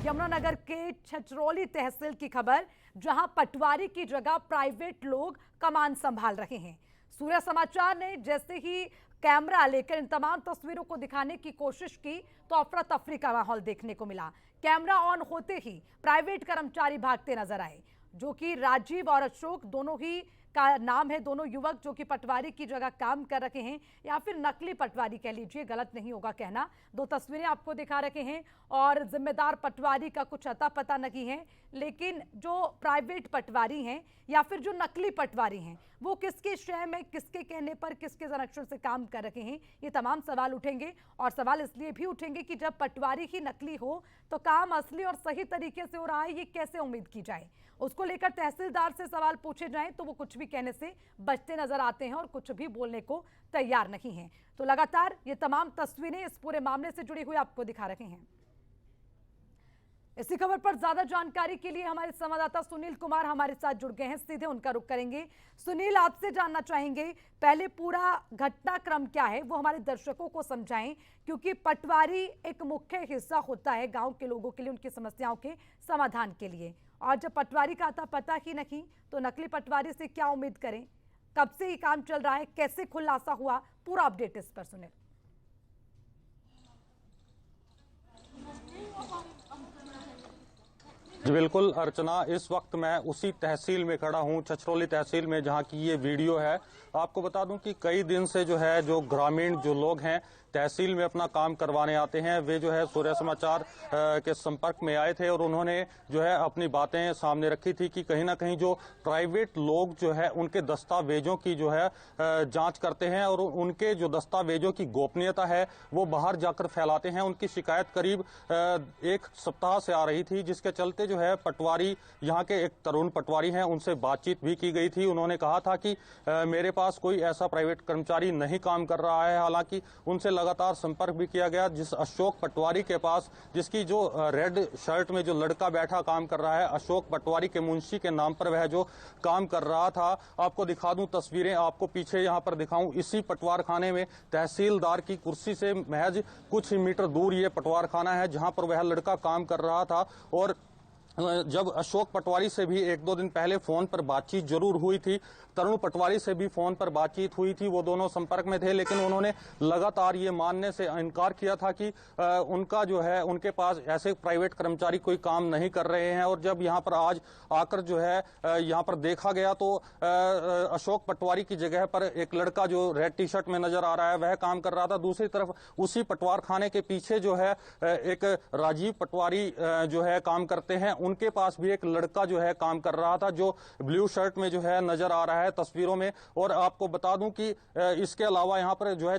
यमुनानगर के छछरौली तहसील की खबर, जहां पटवारी की जगह प्राइवेट लोग कमान संभाल रहे हैं। सूर्य समाचार ने जैसे ही कैमरा लेकर इन तमाम तस्वीरों को दिखाने की कोशिश की तो अफरा तफरी का माहौल देखने को मिला। कैमरा ऑन होते ही प्राइवेट कर्मचारी भागते नजर आए, जो कि राजीव और अशोक दोनों ही का नाम है। दोनों युवक जो कि पटवारी की जगह काम कर रखे हैं, या फिर नकली पटवारी कह लीजिए, गलत नहीं होगा कहना। दो तस्वीरें आपको दिखा रखे हैं और जिम्मेदार पटवारी का कुछ अता पता नहीं है, लेकिन जो प्राइवेट पटवारी हैं या फिर जो नकली पटवारी हैं वो किसके श्रेय में, किसके कहने पर, किसके संरक्षण से काम कर रखे हैं, ये तमाम सवाल उठेंगे। और सवाल इसलिए भी उठेंगे कि जब पटवारी ही नकली हो तो काम असली और सही तरीके से हो रहा है ये कैसे उम्मीद की जाए। उसको लेकर तहसीलदार से सवाल पूछे जाएं तो वो कुछ भी कहने से बचते नजर आते हैं और कुछ भी बोलने को तैयार नहीं हैं। तो लगातार ये तमाम तस्वीरें इस पूरे मामले से जुड़ी हुई आपको दिखा रहे हैं। इसी खबर पर ज्यादा जानकारी के लिए हमारे संवाददाता सुनील कुमार हमारे साथ जुड़ गए हैं, सीधे उनका रुख करेंगे। सुनील, आपसे जानना चाहेंगे पहले पूरा घटनाक्रम क्या है वो हमारे दर्शकों को समझाएं, क्योंकि पटवारी एक मुख्य हिस्सा होता है गांव के लोगों के लिए, उनकी समस्याओं के समाधान के लिए। और जब पटवारी का आता पता ही नहीं तो नकली पटवारी से क्या उम्मीद करें, कब से ये काम चल रहा है, कैसे खुलासा हुआ, पूरा अपडेट इस पर सुनील। जी बिल्कुल अर्चना, इस वक्त मैं उसी तहसील में खड़ा हूं, छछरौली तहसील में, जहां की ये वीडियो है। आपको बता दूं कि कई दिन से जो ग्रामीण जो लोग हैं तहसील में अपना काम करवाने आते हैं, वे जो है सूर्य समाचार के संपर्क में आए थे और उन्होंने जो है अपनी बातें सामने रखी थी कि कहीं ना कहीं जो प्राइवेट लोग जो है उनके दस्तावेजों की जो है जांच करते हैं और उनके जो दस्तावेजों की गोपनीयता है वो बाहर जाकर फैलाते हैं। उनकी शिकायत करीब एक सप्ताह से आ रही थी, जिसके चलते जो है पटवारी, यहाँ के एक तरुण पटवारी हैं, उनसे बातचीत भी की गई थी। उन्होंने कहा था कि मेरे पास कोई ऐसा प्राइवेट कर्मचारी नहीं काम कर रहा है। हालांकि उनसे लगातार संपर्क भी किया गया। जिस अशोक पटवारी के पास, जिसकी जो रेड शर्ट में जो लड़का बैठा काम कर रहा है, अशोक पटवारी के मुंशी के नाम पर वह जो काम कर रहा था, आपको दिखा दूं तस्वीरें, आपको पीछे यहाँ पर दिखाऊं। इसी पटवार खाने में तहसीलदार की कुर्सी से महज कुछ ही मीटर दूर ये पटवार खाना है जहां पर वह लड़का काम कर रहा था। और जब अशोक पटवारी से भी एक दो दिन पहले फोन पर बातचीत जरूर हुई थी, तरुण पटवारी से भी फोन पर बातचीत हुई थी, वो दोनों संपर्क में थे, लेकिन उन्होंने लगातार ये मानने से इनकार किया था कि उनका जो है उनके पास ऐसे प्राइवेट कर्मचारी कोई काम नहीं कर रहे हैं। और जब यहाँ पर आज आकर जो है यहाँ पर देखा गया तो अशोक पटवारी की जगह पर एक लड़का जो रेड टी शर्ट में नजर आ रहा है वह काम कर रहा था। दूसरी तरफ उसी पटवार खाने के पीछे जो है एक राजीव पटवारी जो है काम करते हैं, उनके पास भी एक लड़का जो है काम कर रहा था, जो ब्लू शर्ट में जो है नजर आ रहा है तस्वीरों में। और आपको बता दूं कि इसके अलावा यहाँ पर जो है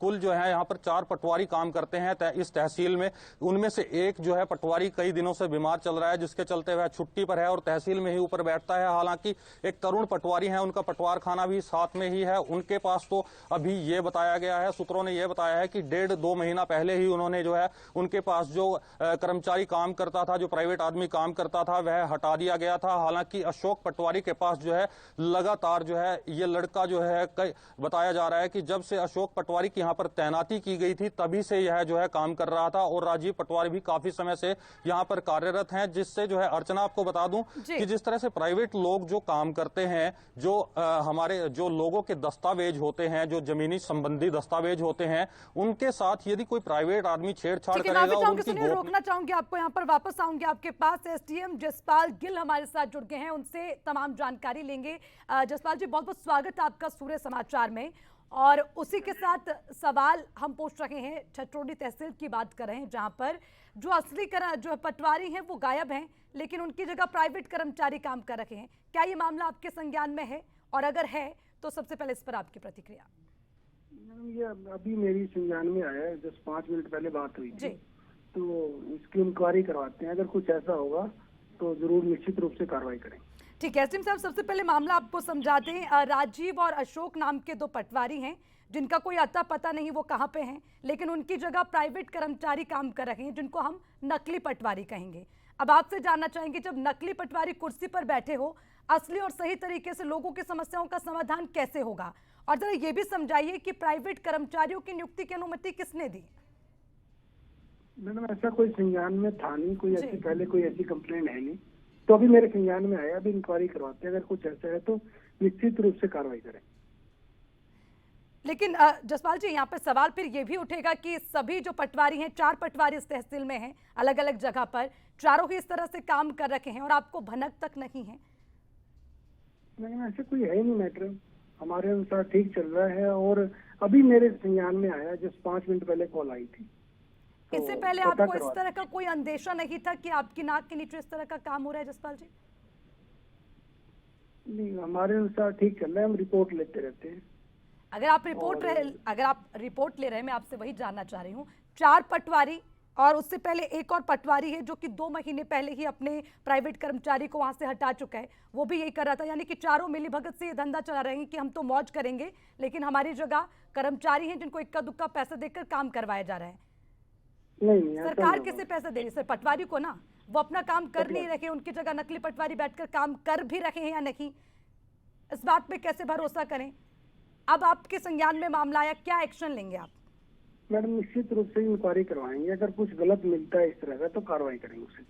कुल जो है यहाँ पर 4 पटवारी काम करते हैं इस तहसील में। उनमें से एक जो है पटवारी कई दिनों से बीमार चल रहा है, जिसके चलते वह छुट्टी पर है और तहसील में ही ऊपर बैठता है। हालांकि एक तरुण पटवारी है, उनका पटवार खाना भी साथ में ही है। उनके पास तो अभी ये बताया गया है, सूत्रों ने यह बताया है कि 1.5-2 महीना पहले ही उन्होंने जो है उनके पास जो कर्मचारी काम करता था, जो प्राइवेट आदमी काम करता था, वह हटा दिया गया था। हालांकि अशोक पटवारी के पास जो है लगातार जो है ये लड़का जो है बताया जा रहा है कि जब से अशोक पटवारी की यहाँ पर तैनाती की गई थी तभी से यह जो है काम कर रहा था। और राजीव पटवारी भी काफी समय से यहाँ पर कार्यरत हैं, जिससे जो है अर्चना आपको बता दूं कि जिस तरह से प्राइवेट लोग जो काम करते हैं, जो हमारे जो लोगों के दस्तावेज होते हैं, जो जमीनी संबंधी दस्तावेज होते हैं, उनके साथ यदि कोई प्राइवेट आदमी छेड़छाड़ करेगा और उनकी रोकना चाहूंगी, आपको यहाँ पर वापस आऊंगी आपके पास। एसडीएम जसपाल गिल हमारे साथ जुड़ गए हैं, उनसे तमाम जानकारी लेंगे। जसपाल जी, बहुत बहुत स्वागत है आपका सूर्य समाचार में। और उसी के साथ सवाल हम पूछ रहे हैं, छछरौली तहसील की बात कर रहे हैं, जहां पर जो असली जो पटवारी हैं वो गायब हैं, लेकिन उनकी जगह प्राइवेट कर्मचारी काम कर रहे हैं। क्या ये मामला आपके संज्ञान में है, और अगर है तो सबसे पहले इस पर आपकी प्रतिक्रिया। ये अभी मेरी संज्ञान में आया है, जस्ट 5 मिनट पहले बात हुई थी, तो इसकी इंक्वायरी करवाते हैं। अगर कुछ ऐसा होगा तो जरूर निश्चित रूप से कार्रवाई करेंगे। ठीक है एसडीएम साहब, सबसे पहले मामला आपको समझाते हैं। राजीव और अशोक नाम के 2 पटवारी हैं, जिनका कोई अता पता नहीं वो कहाँ पे हैं, लेकिन उनकी जगह प्राइवेट कर्मचारी काम कर रहे हैं, जिनको हम नकली पटवारी कहेंगे। अब आपसे जानना चाहेंगे, जब नकली पटवारी कुर्सी पर बैठे हो, असली और सही तरीके से लोगों की समस्याओं का समाधान कैसे होगा? और जरा ये भी समझाइए कि प्राइवेट कर्मचारियों की नियुक्ति की अनुमति किसने दी? मैडम ऐसा कोई संज्ञान में था नहीं, कोई जी। ऐसी पहले कोई ऐसी कंप्लेंट है नहीं, तो अभी मेरे संज्ञान में आया, अभी इंक्वायरी करवाते हैं, अगर कुछ ऐसा है तो निश्चित रूप से कार्रवाई करें। लेकिन जसपाल जी, यहाँ पर सवाल फिर ये भी उठेगा कि सभी जो पटवारी हैं, 4 पटवारी इस तहसील में हैं, अलग अलग जगह पर, चारों ही इस तरह से काम कर रखे हैं और आपको भनक तक नहीं है। मैडम ऐसे कोई है ही नहीं मैटर, हमारे अनुसार ठीक चल रहा है। और अभी मेरे संज्ञान में आया, जस्ट 5 मिनट पहले कॉल आई थी। तो इससे पहले पता आपको इस करवा- तरह का कोई अंदेशा नहीं था कि आपकी नाक के नीचे इस तरह का काम हो रहा है जसपाल जी? नहीं, हमारे अनुसार ठीक चल रहा है, हम रिपोर्ट लेते रहते हैं। अगर आप रिपोर्ट ले रहे हैं, मैं आपसे वही जानना चाह रही हूँ। 4 पटवारी और उससे पहले एक और पटवारी है जो कि 2 महीने पहले ही अपने प्राइवेट कर्मचारी को वहां से हटा चुका है, वो भी यही कर रहा था। यानी कि चारों मिलीभगत से ये धंधा चला रहे हैं कि हम तो मौज करेंगे, लेकिन हमारी जगह कर्मचारी हैं जिनको इक्का दुक्का पैसा देकर काम करवाया जा रहा है। नहीं, ऐसा सरकार नहीं किसे होगा। पैसे दे रही है? सर, पटवारी को ना। वो अपना काम कर नहीं रहे, उनकी जगह नकली पटवारी बैठकर काम कर भी रहे हैं या नहीं, इस बात पे कैसे भरोसा करें? अब आपके संज्ञान में मामला आया, क्या एक्शन लेंगे आप? मैडम निश्चित रूप से इंक्वायरी करवाएंगे, अगर कुछ गलत मिलता है इस तरह का तो कार्रवाई करेंगे उससे।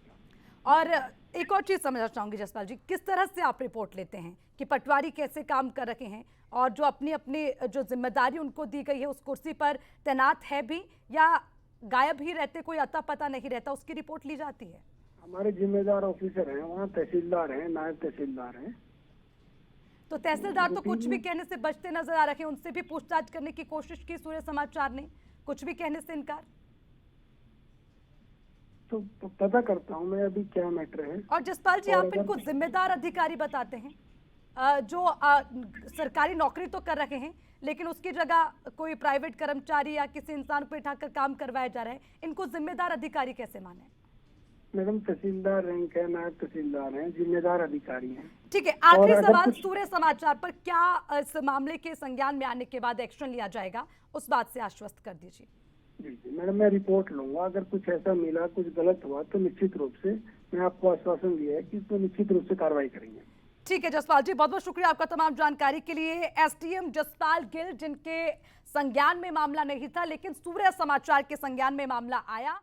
और एक और चीज समझना चाहूंगी जसपाल जी, किस तरह से आप रिपोर्ट लेते हैं कि पटवारी कैसे काम कर रहे हैं और जो अपनी अपनी जो जिम्मेदारी उनको दी गई है उस कुर्सी पर तैनात है भी या गायब ही रहते, कोई अता पता नहीं रहता, उसकी रिपोर्ट ली जाती है? हमारे जिम्मेदार ऑफिसर हैं, वहाँ तहसीलदार हैं, नायब तहसीलदार हैं। तो तहसीलदार तो कुछ भी कहने से बचते नजर आ रहे हैं, उनसे भी पूछताछ करने की कोशिश की सूर्य समाचार ने, कुछ भी कहने से इनकार। तो पता करता हूँ मैं अभी क्या मैटर है। और जसपाल जी, और आप अगर- इनको जिम्मेदार अधिकारी बताते हैं, जो सरकारी नौकरी तो कर रहे हैं लेकिन उसकी जगह कोई प्राइवेट कर्मचारी या किसी इंसान को बिठाकर काम करवाया जा रहा है, इनको जिम्मेदार अधिकारी कैसे माने? मैडम तहसीलदार रैंक है, नायब तहसीलदार हैं, जिम्मेदार अधिकारी हैं। ठीक है, आखिरी और अगर सवाल, कुछ- सूर्य समाचार पर क्या इस मामले के संज्ञान में आने के बाद एक्शन लिया जाएगा, उस बात से आश्वस्त कर दीजिए। जी जी मैडम, मैं रिपोर्ट लूंगा, अगर कुछ ऐसा मिला, कुछ गलत हुआ तो निश्चित रूप से, मैं आपको आश्वासन दिया है कि इसमें निश्चित रूप से कार्रवाई करेंगे। ठीक है जसपाल जी, बहुत बहुत शुक्रिया आपका तमाम जानकारी के लिए। एसडीएम जसपाल गिल, जिनके संज्ञान में मामला नहीं था लेकिन सूर्य समाचार के संज्ञान में मामला आया।